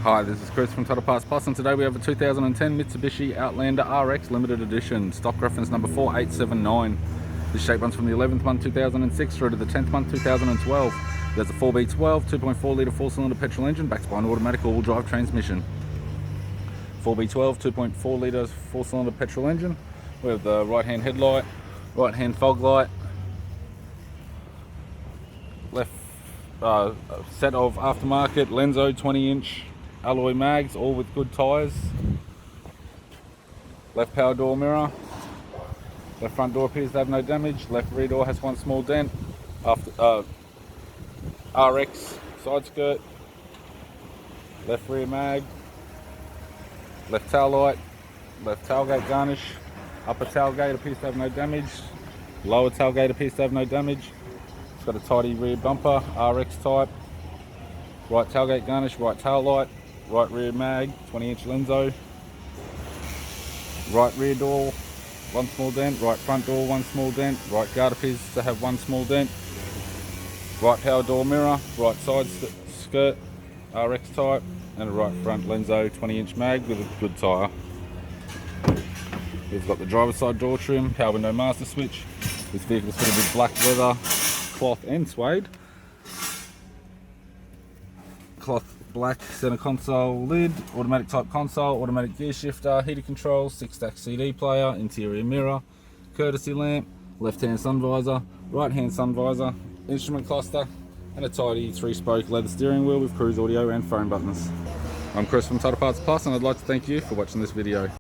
Hi, this is Chris from Total Parts Plus, and today we have a 2010 Mitsubishi Outlander RX Limited Edition, stock reference number 4879. This shape runs from the 11th month 2006 through to the 10th month 2012. There's a 4B12 2.4 litre 4-cylinder petrol engine backed by an automatic all-wheel drive transmission. 4B12 2.4 litre 4-cylinder petrol engine. We have the right-hand headlight, right-hand fog light, left set of aftermarket Lenso 20-inch alloy mags, all with good tyres. Left power door mirror. Left front door appears to have no damage. Left rear door has one small dent. RX side skirt. Left rear mag. Left tail light. Left tailgate garnish. Upper tailgate appears to have no damage. Lower tailgate appears to have no damage. It's got a tidy rear bumper, RX type. Right tailgate garnish, right tail light. Right rear mag, 20-inch Lenso. Right rear door, one small dent. Right front door, one small dent. Right guard appears to have one small dent. Right power door mirror, right side skirt, RX type, and a right front Lenso 20-inch mag with a good tyre. We've got the driver's side door trim, power window master switch. This vehicle is fitted with black leather, cloth and suede. Cloth black center console lid, automatic type console, automatic gear shifter, heater controls, 6-stack CD player, interior mirror, courtesy lamp, left hand sun visor, right hand sun visor, instrument cluster, and a tidy 3-spoke leather steering wheel with cruise audio and phone buttons. I'm Chris from Total Parts Plus, and I'd like to thank you for watching this video.